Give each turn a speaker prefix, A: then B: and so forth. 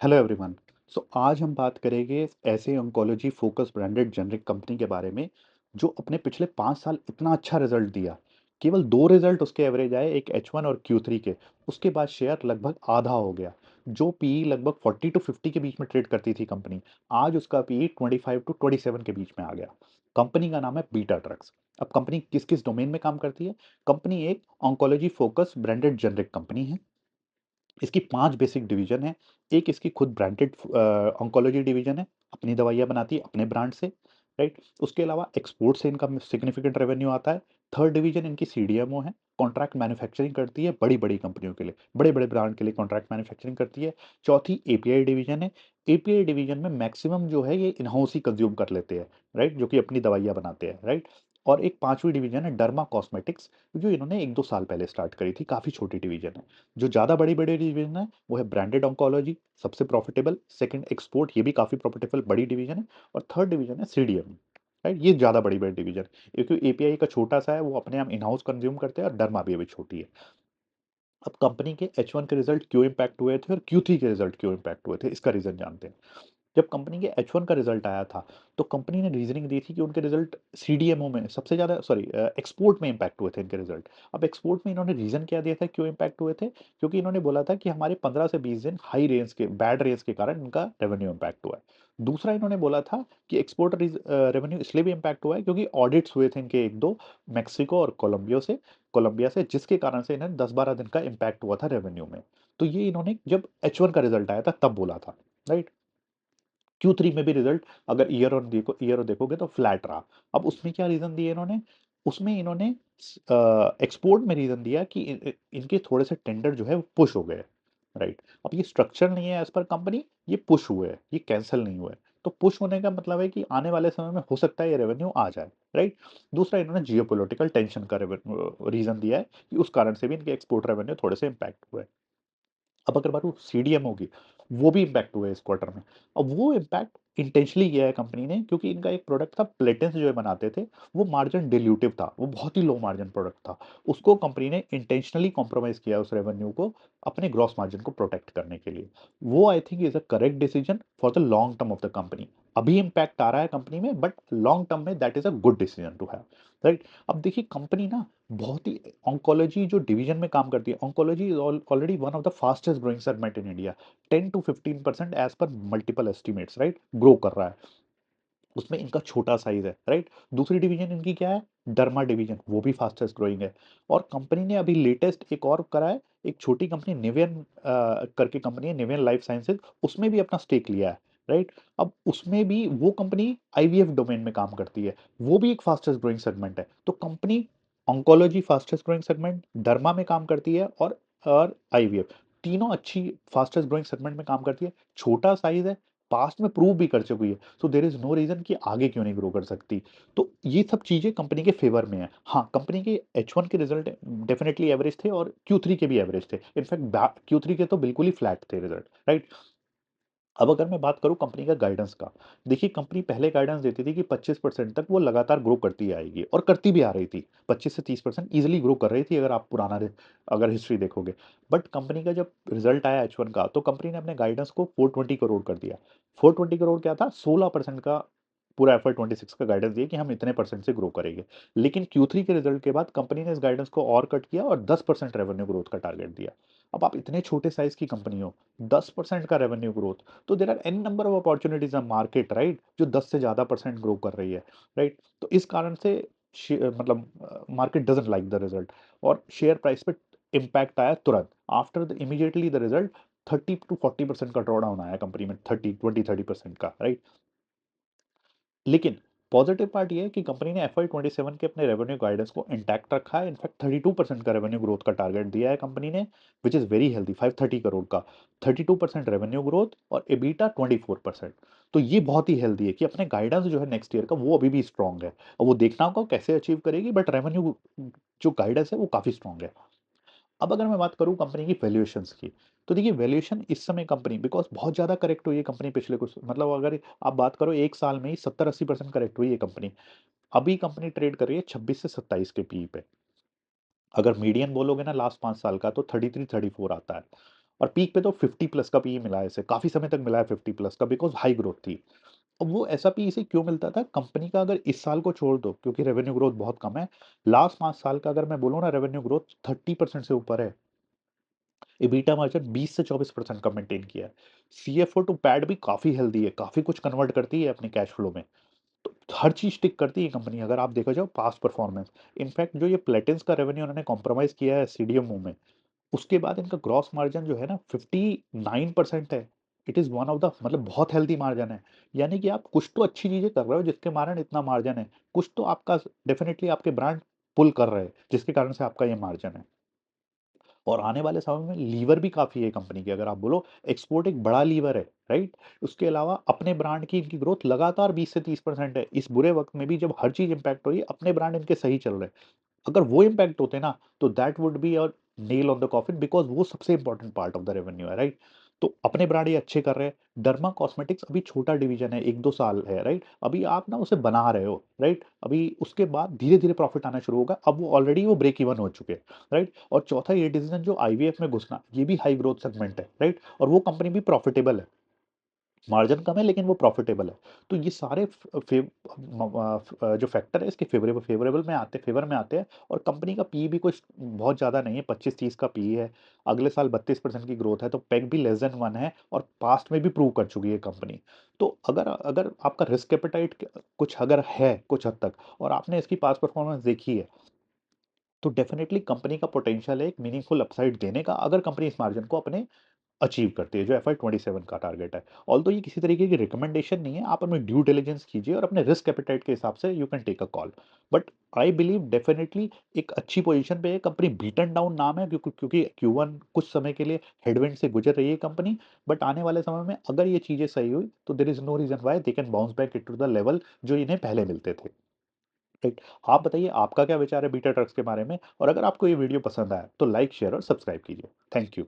A: Hello everyone. आज हम बात करेंगे ऐसे oncology focus branded generic company के बारे में जो अपने पिछले 5 साल इतना अच्छा रिजल्ट दिया। केवल दो रिजल्ट उसके एवरेज आए, एक H1 और Q3 के। उसके बाद शेयर लगभग आधा हो गया। जो पीई लगभग 40 to 50 के बीच में ट्रेड करती थी कंपनी, आज उसका पीई 25 to 27 के बीच में आ गया। कंपनी का नाम है बीटा ड्रग्स। अब कंपनी किस किस डोमेन में काम करती है? कंपनी एक oncology focus branded generic company है। इसकी 5 बेसिक डिवीज़न हैं। एक इसकी खुद ब्रांडेड ऑन्कोलॉजी डिवीज़न है, अपनी दवाइयाँ बनाती है अपने ब्रांड से, राइट? उसके अलावा एक्सपोर्ट से इनका सिग्निफिकेंट रेवेन्यू आता है। थर्ड डिवीज़न इनकी सीडीएमओ है, कॉन्ट्रैक्ट मैन्युफैक्चरिंग करती है बड़ी-बड़ी कंपनियों के लिए, बड़े-बड़े ब्रांड के लिए कॉन्ट्रैक्ट मैन्युफैक्चरिंग करती है। चौथी एपीआई डिवीज़न है। एपीआई डिवीज़न में मैक्सिमम जो है ये इन हाउस ही कंज़्यूम कर लेते हैं, राइट? जो कि अपनी दवाइयाँ बनाते हैं, राइट? और एक पाँचवीं डिवीज़न है डर्मा कॉस्मेटिक्स, जो इन्होंने 1-2 साल पहले स्टार्ट करी थी, काफ़ी छोटी डिवीज़न है। जो ज़्यादा बड़ी-बड़ी डिवीज़न है, वो है ब्रांडेड ऑन्कोलॉजी, सबसे प्रॉफिटेबल, सेकंड एक्सपोर्ट, ये भी काफ़ी प्रॉफिटेबल बड़ी डिवीज़न है, और थर्ड डिवीज़न है सीडीएम, राइट? ये ज़्यादा बड़ी-बड़ी डिवीज़न है, क्योंकि एपीआई का छोटा-सा है, वो अपने आप इन हाउस कंज़्यूम करते हैं, और डर्मा भी अभी छोटी है। अब कंपनी के H1 के रिजल्ट क्यों इम्पैक्ट हुए थे और Q3 के रिजल्ट क्यों इम्पैक्ट हुए थे, इसका रीज़न जानते हैं। जब कंपनी के H1 का रिजल्ट आया था, तो कंपनी ने रीजनिंग दी थी कि उनके रिजल्ट सीडीएमओ में सबसे ज़्यादा, सॉरी, एक्सपोर्ट में इम्पैक्ट हुए थे इनके रिजल्ट। अब एक्सपोर्ट में इन्होंने रीज़न क्या दिया था क्यों इम्पैक्ट हुए थे? क्योंकि इन्होंने बोला था कि हमारे 15 से 20 दिन हाई रेंज के बैड रेंज के कारण इनका रेवेन्यू इम्पैक्ट हुआ है। दूसरा इन्होंने बोला था कि एक्सपोर्ट रेवेन्यू इसलिए भी इम्पैक्ट हुआ है क्योंकि ऑडिट्स हुए थे इनके 1-2 मैक्सिको और कोलंबिया से, जिसके कारण से इन्हें 10-12 दिन का इम्पैक्ट हुआ था रेवेन्यू में। तो ये इन्होंने जब H1 का रिजल्ट आया था तब बोला था, राइट? Q3 में भी रिजल्ट अगर ईयर देखोगे तो फ्लैट रहा। अब उसमें क्या रीज़न दिए इन्होंने? उसमें इन्होंने एक्सपोर्ट में रीज़न दिया कि इनके थोड़े से टेंडर जो है वो पुश हो गए, राइट? अब ये स्ट्रक्चर नहीं है एज़ पर कंपनी, ये पुश हुए हैं, ये कैंसल नहीं हुए। तो पुश होने का मतलब है कि आने वाले समय में हो सकता है ये रेवेन्यू आ जाए, राइट? दूसरा इन्होंने जियोपॉलिटिकल टेंशन का रीज़न दिया है कि उस कारण से भी इनके एक्सपोर्ट रेवेन्यू थोड़े से इम्पैक्ट हुए। अब अगर बात हो सीडीएमओ की, वो भी इम्पैक्ट हुए इस क्वार्टर में। अब वो इम्पैक्ट इंटेंशनली किया है कंपनी ने, क्योंकि इनका एक प्रोडक्ट था प्लेटेंस जो ये बनाते थे, वो मार्जिन डिल्यूटिव था, वो बहुत ही लो मार्जिन प्रोडक्ट था। उसको कंपनी ने इंटेंशनली कॉम्प्रोमाइज़ किया उस रेवेन्यू को, अपने ग्रॉस मार्जिन को प्रोटेक्ट करने के लिए। वो I think is a correct decision for the long term of the company. अभी इम्पैक्ट आ रहा है कंपनी में, बट लॉन्ग टर्म में that is a good decision to have, right? अब देखिए कंपनी ना बहुत ही ऑन्कोलॉजी जो डिवीजन में काम करती है, oncology is already one of the fastest growing segment in India. 10 to 15% as per multiple estimates, right, grow कर रहा है। उसमें इनका छोटा साइज है, राइट? दूसरी डिवीजन इनकी क्या है? डर्मा डिवीजन, वो भी फास्टेस्ट ग्रोइंग है। और कंपनी ने अभी लेटेस्ट एक और करा है, एक छोटी कंपनी निवियन करके कंपनी है, निवियन लाइफ साइंसेज, उसमें भी अपना स्टेक लिया है, राइट? अब उसमें भी वो कंपनी आईवीएफ डोमेन में काम करती है, वो भी एक फास्टेस्ट ग्रोइंग सेगमेंट है। तो company oncology fastest growing segment, derma में काम करती है, और आईवीएफ, तीनों अच्छी फास्टेस्ट ग्रोइंग सेगमेंट में काम करती है। छोटा साइज है, पास्ट में प्रूव भी कर चुकी है, so there is no reason कि आगे क्यों नहीं ग्रो कर सकती। तो ये सब चीजें कंपनी के फेवर में है। हाँ, कंपनी के H1 के रिजल्ट डेफिनेटली एवरेज थे, और Q3 के भी एवरेज थे। इनफैक्ट Q3 के तो बिल्कुल ही फ्लैट थे रिजल्ट, राइट? अब अगर मैं बात करूँ कंपनी का गाइडेंस का, देखिए कंपनी पहले गाइडेंस देती थी कि 25% तक वो लगातार ग्रो करती आएगी, और करती भी आ रही थी। 25 से 30% ईजिली ग्रो कर रही थी, अगर आप अगर हिस्ट्री देखोगे। बट कंपनी का जब रिजल्ट आया H1 का, तो कंपनी ने अपने गाइडेंस को 420 करोड़ कर दिया। 420 करोड़ क्या था? 16% का पूरा FY26 का गाइडेंस दिया कि हम इतने परसेंट से ग्रो करेंगे। लेकिन Q3 के रिजल्ट के बाद कंपनी ने इस गाइडेंस को और कट किया, और 10% रेवेन्यू ग्रोथ का टारगेट दिया। अब आप इतने छोटे साइज की कंपनी हो, 10% का रेवेन्यू ग्रोथ, तो there are an number of opportunities in market, right, जो 10 से ज़्यादा परसेंट ग्रो कर रही है, राइट? तो इस कारण से मतलब market doesn't like the result, और शेयर प्राइस पे इम्पैक्ट आया तुरंत after the immediately the result. 30 to 40% का ड्रॉडाउन आया कंपनी में, 30 20 30% का, राइट? लेकिन पॉजिटिव पार्ट ये है कि कंपनी ने FY27 के अपने रेवेन्यू गाइडेंस को इंटैक्ट रखा है। इनफैक्ट 32% का रेवेन्यू ग्रोथ का टारगेट दिया है कंपनी ने, which is very healthy, 530 crore का। 32% रेवेन्यू ग्रोथ, और एबिटा 24%। तो ये बहुत ही हेल्दी है कि अपने गाइडेंस जो है नेक्स्ट ईयर का, वो अभी भी स्ट्रांग है। और वो देखना होगा कैसे अचीव करेगी, बट रेवेन्यू जो गाइडेंस है वो काफ़ी स्ट्रांग है। अब अगर मैं बात करूँ कंपनी की वैल्यूएशंस की, तो देखिए वैल्यूएशन इस समय कंपनी बिकॉज़ बहुत ज़्यादा करेक्ट हुई है कंपनी पिछले कुछ, मतलब अगर आप बात करो 1 साल में ही 70-80% करेक्ट हुई है कंपनी। अभी कंपनी ट्रेड कर रही है 26 से 27 के पीई पे। अगर मीडियन बोलोगे ना लास्ट 5 साल का, तो 33-34 आता है। और पीक पे तो 50 प्लस का पीई मिला है इसे, काफ़ी समय तक मिला है 50 प्लस का, बिकॉज़ हाई ग्रोथ थी। अब वो ऐसा पीई इसे क्यों मिलता था? कंपनी का अगर इस साल को छोड़ दो, क्योंकि रेवेन्यू ग्रोथ बहुत कम है, लास्ट 5 साल का अगर मैं बोलूँ ना, रेवेन्यू ग्रोथ 30% से ऊपर है। एबिटा मार्जिन 20 से 24% का मेंटेन किया है। सीएफओ टू पैट भी काफ़ी हेल्दी है, काफ़ी कुछ कन्वर्ट करती है अपने कैश फ्लो में। तो हर चीज़ टिक करती है कंपनी, अगर आप देखा जाओ पास्ट परफॉर्मेंस। इनफैक्ट जो ये प्लेटिन्स का रेवेन्यू उन्होंने कॉम्प्रोमाइज़ किया है सीडीएमओ में, उसके बाद इनका ग्रॉस मार्जिन जो है ना 59% है। It is one of the, मतलब बहुत हेल्दी मार्जिन है। यानी कि आप कुछ तो अच्छी चीज़ें कर रहे हो जिसके कारण इतना मार्जिन है। कुछ तो आपका डेफिनिटली आपके ब्रांड पुल कर रहे हैं, जिसके कारण से आपका ये मार्जिन है। और आने वाले समय में लीवर भी काफ़ी है कंपनी के, अगर आप बोलो एक्सपोर्ट एक बड़ा लीवर है, राइट? उसके अलावा अपने ब्रांड की इनकी ग्रोथ लगातार 20 से 30% है। इस बुरे वक़्त में भी जब हर चीज़ इम्पैक्ट हो रही है, अपने ब्रांड इनके सही चल रहे हैं। अगर वो इम्पैक्ट होते ना, तो that would be a nail on the coffin, because वो सबसे important part of the revenue है, राइट? तो अपने ब्रांड ये अच्छे कर रहे हैं। डर्मा कॉस्मेटिक्स अभी छोटा डिवीज़न है, 1-2 साल है, राइट? अभी आप ना उसे बना रहे हो, राइट? अभी उसके बाद धीरे-धीरे प्रॉफ़िट आना शुरू होगा। अब वो ऑलरेडी वो ब्रेक इवन हो चुके हैं, राइट? और चौथा ये डिसीज़न जो आईवीएफ में घुसना, ये भी हाई ग्रोथ सेगमेंट है, राइट? और वो कंपनी भी प्रॉफ़िटेबल है। मार्जिन कम है लेकिन वो प्रॉफिटेबल है। तो ये सारे जो फैक्टर है इसके फेवर में आते हैं, और कंपनी का पीई भी कुछ बहुत ज़्यादा नहीं है, 25-30 का पीई है। अगले साल 32% की ग्रोथ है, तो पेग भी लेस देन 1 है, और पास्ट में भी प्रूव कर चुकी है कंपनी। तो अगर अगर आपका रिस्क एपेटाइट कुछ अगर है कुछ हद तक, और आपने इसकी पास्ट परफॉर्मेंस देखी है, तो डेफिनिटली कंपनी का पोटेंशियल है एक मीनिंगफुल अपसाइड देने का, अगर कंपनी इस मार्जिन को अपने अचीव करती है, जो एफआई 27 का टारगेट है। ऑल्दो ये किसी तरीके की रिकमेंडेशन नहीं है, आप अपने ड्यू डिलिजेंस कीजिए और अपने रिस्क एपेटाइट के हिसाब से you can take a call. But I believe definitely एक अच्छी पोजीशन पे है कंपनी। बीटन डाउन नाम है, क्योंकि Q1 कुछ समय के लिए हेडविंड से गुजर रही है कंपनी। बट आने वाले समय में अगर ये चीजें सही हुई, तो there is no reason why they can bounce back to the level जो इन्हें पहले मिलते थे, राइट? आप बताइए आपका क्या विचार है बीटा ट्रक्स के बारे में, और अगर आपको ये वीडियो पसंद आया तो लाइक शेयर और सब्सक्राइब कीजिए। Thank you.